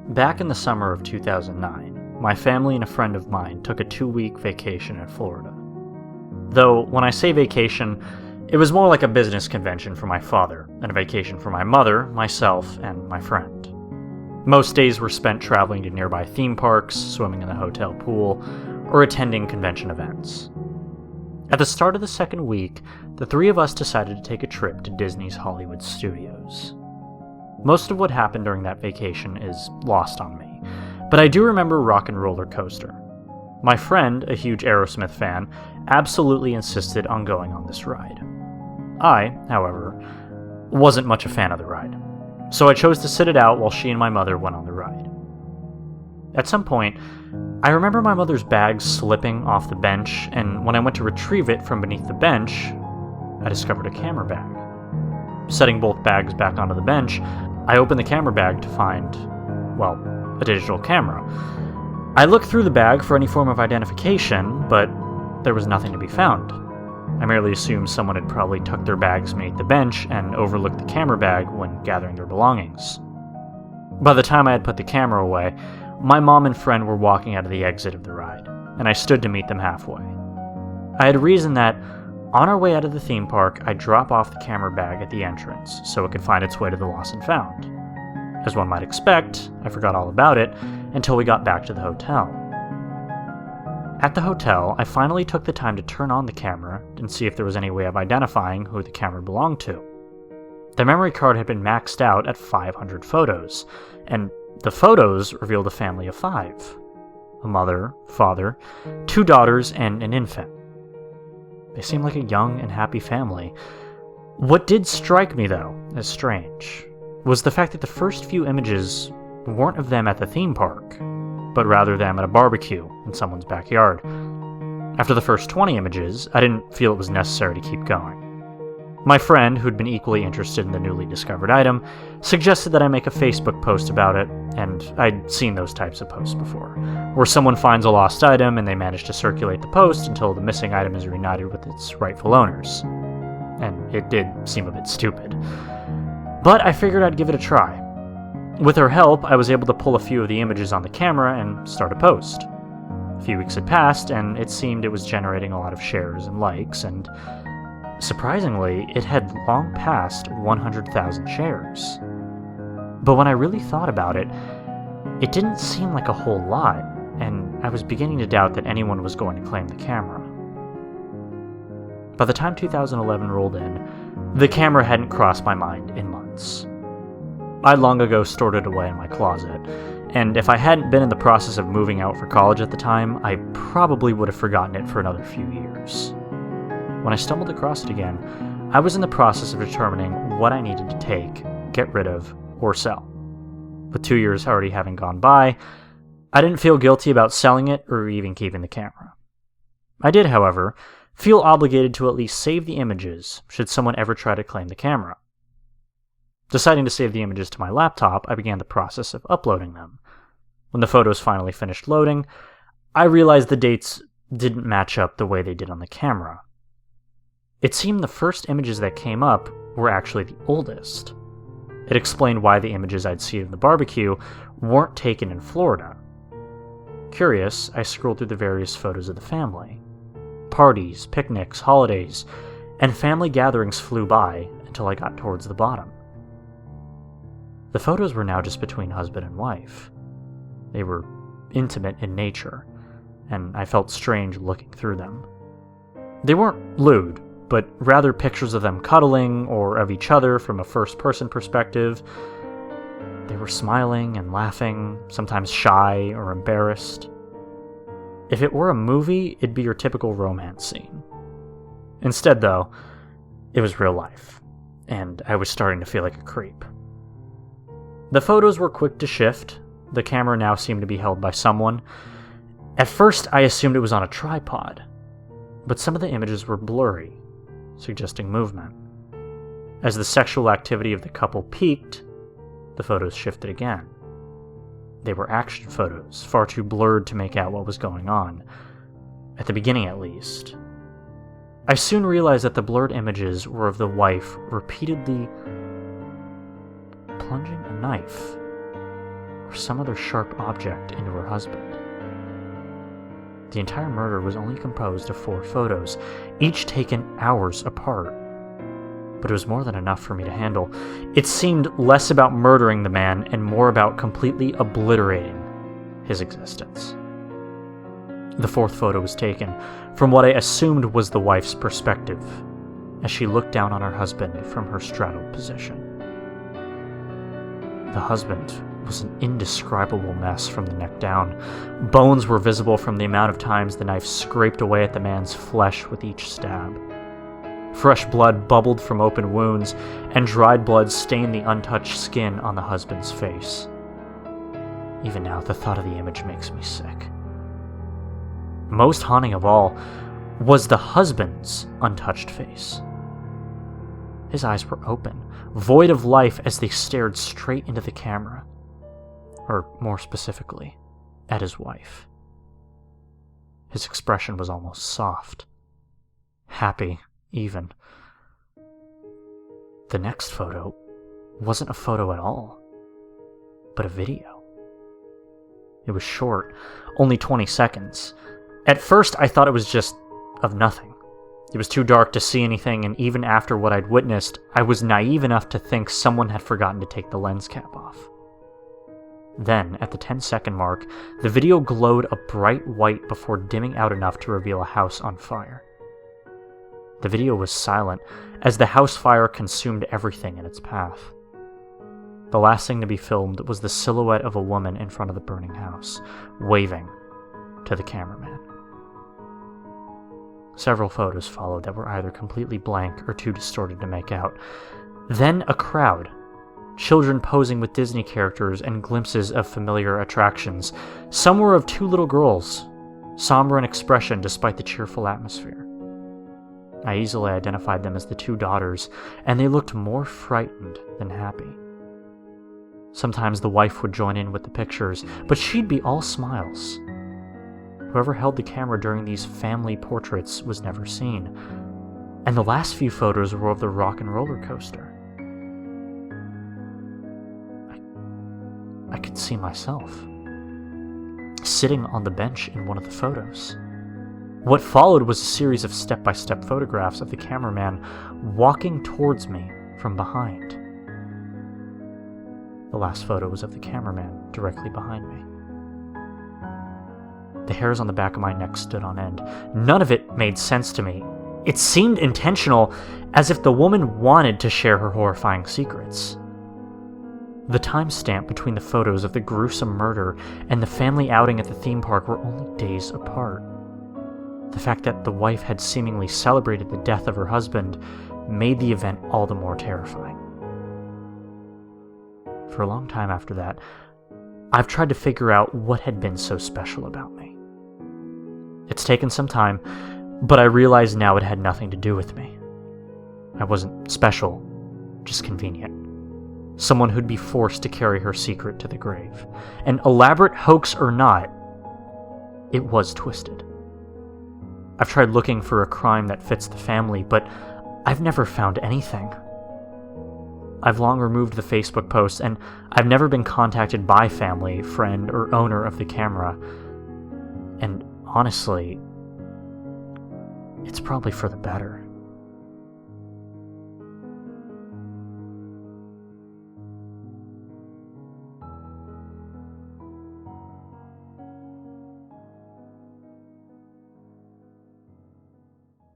Back in the summer of 2009, my family and a friend of mine took a 2-week vacation in Florida. Though, when I say vacation, it was more like a business convention for my father, and a vacation for my mother, myself, and my friend. Most days were spent traveling to nearby theme parks, swimming in the hotel pool, or attending convention events. At the start of the second week, the three of us decided to take a trip to Disney's Hollywood Studios. Most of what happened during that vacation is lost on me, but I do remember Rock and Roller Coaster. My friend, a huge Aerosmith fan, absolutely insisted on going on this ride. I, however, wasn't much a fan of the ride, so I chose to sit it out while she and my mother went on the ride. At some point, I remember my mother's bag slipping off the bench, and when I went to retrieve it from beneath the bench, I discovered a camera bag. Setting both bags back onto the bench, I opened the camera bag to find, well, a digital camera. I looked through the bag for any form of identification, but there was nothing to be found. I merely assumed someone had probably tucked their bags beneath the bench and overlooked the camera bag when gathering their belongings. By the time I had put the camera away, my mom and friend were walking out of the exit of the ride, and I stood to meet them halfway. I had reasoned that, on our way out of the theme park, I'd drop off the camera bag at the entrance so it could find its way to the lost and found. As one might expect, I forgot all about it until we got back to the hotel. At the hotel, I finally took the time to turn on the camera and see if there was any way of identifying who the camera belonged to. The memory card had been maxed out at 500 photos, and the photos revealed a family of 5. A mother, father, 2 daughters, and an infant. They seemed like a young and happy family. What did strike me, though, as strange, was the fact that the first few images weren't of them at the theme park, but rather them at a barbecue in someone's backyard. After the first 20 images, I didn't feel it was necessary to keep going. My friend, who'd been equally interested in the newly discovered item, suggested that I make a Facebook post about it, and I'd seen those types of posts before, where someone finds a lost item and they manage to circulate the post until the missing item is reunited with its rightful owners. And it did seem a bit stupid. But I figured I'd give it a try. With her help, I was able to pull a few of the images on the camera and start a post. A few weeks had passed, and it seemed it was generating a lot of shares and likes, and surprisingly, it had long passed 100,000 shares. But when I really thought about it, it didn't seem like a whole lot, and I was beginning to doubt that anyone was going to claim the camera. By the time 2011 rolled in, the camera hadn't crossed my mind in months. I'd long ago stored it away in my closet, and if I hadn't been in the process of moving out for college at the time, I probably would have forgotten it for another few years. When I stumbled across it again, I was in the process of determining what I needed to take, get rid of, or sell. With 2 years already having gone by, I didn't feel guilty about selling it or even keeping the camera. I did, however, feel obligated to at least save the images should someone ever try to claim the camera. Deciding to save the images to my laptop, I began the process of uploading them. When the photos finally finished loading, I realized the dates didn't match up the way they did on the camera. It seemed the first images that came up were actually the oldest. It explained why the images I'd seen of the barbecue weren't taken in Florida. Curious, I scrolled through the various photos of the family. Parties, picnics, holidays, and family gatherings flew by until I got towards the bottom. The photos were now just between husband and wife. They were intimate in nature, and I felt strange looking through them. They weren't lewd, but rather pictures of them cuddling or of each other from a first-person perspective. They were smiling and laughing, sometimes shy or embarrassed. If it were a movie, it'd be your typical romance scene. Instead, though, it was real life, and I was starting to feel like a creep. The photos were quick to shift. The camera now seemed to be held by someone. At first, I assumed it was on a tripod, but some of the images were blurry, suggesting movement. As the sexual activity of the couple peaked, the photos shifted again. They were action photos, far too blurred to make out what was going on, at the beginning at least. I soon realized that the blurred images were of the wife repeatedly plunging a knife or some other sharp object into her husband. The entire murder was only composed of 4 photos, each taken hours apart. But it was more than enough for me to handle. It seemed less about murdering the man and more about completely obliterating his existence. The 4th photo was taken from what I assumed was the wife's perspective, as she looked down on her husband from her straddled position. The husband was an indescribable mess from the neck down. Bones were visible from the amount of times the knife scraped away at the man's flesh with each stab. Fresh blood bubbled from open wounds, and dried blood stained the untouched skin on the husband's face. Even now, the thought of the image makes me sick. Most haunting of all was the husband's untouched face. His eyes were open, void of life as they stared straight into the camera. Or, more specifically, at his wife. His expression was almost soft. Happy, even. The next photo wasn't a photo at all, but a video. It was short, only 20 seconds. At first, I thought it was just of nothing. It was too dark to see anything, and even after what I'd witnessed, I was naive enough to think someone had forgotten to take the lens cap off. Then, at the 10-second mark, the video glowed a bright white before dimming out enough to reveal a house on fire. The video was silent, as the house fire consumed everything in its path. The last thing to be filmed was the silhouette of a woman in front of the burning house, waving to the cameraman. Several photos followed that were either completely blank or too distorted to make out. Then a crowd. Children posing with Disney characters and glimpses of familiar attractions. Some were of 2 little girls, somber in expression despite the cheerful atmosphere. I easily identified them as the 2 daughters, and they looked more frightened than happy. Sometimes the wife would join in with the pictures, but she'd be all smiles. Whoever held the camera during these family portraits was never seen, and the last few photos were of the rock and roller coaster. I could see myself, sitting on the bench in one of the photos. What followed was a series of step-by-step photographs of the cameraman walking towards me from behind. The last photo was of the cameraman directly behind me. The hairs on the back of my neck stood on end. None of it made sense to me. It seemed intentional, as if the woman wanted to share her horrifying secrets. The timestamp between the photos of the gruesome murder and the family outing at the theme park were only days apart. The fact that the wife had seemingly celebrated the death of her husband made the event all the more terrifying. For a long time after that, I've tried to figure out what had been so special about me. It's taken some time, but I realize now it had nothing to do with me. I wasn't special, just convenient. Someone who'd be forced to carry her secret to the grave. An elaborate hoax or not, it was twisted. I've tried looking for a crime that fits the family, but I've never found anything. I've long removed the Facebook posts, and I've never been contacted by family, friend, or owner of the camera. And honestly, it's probably for the better.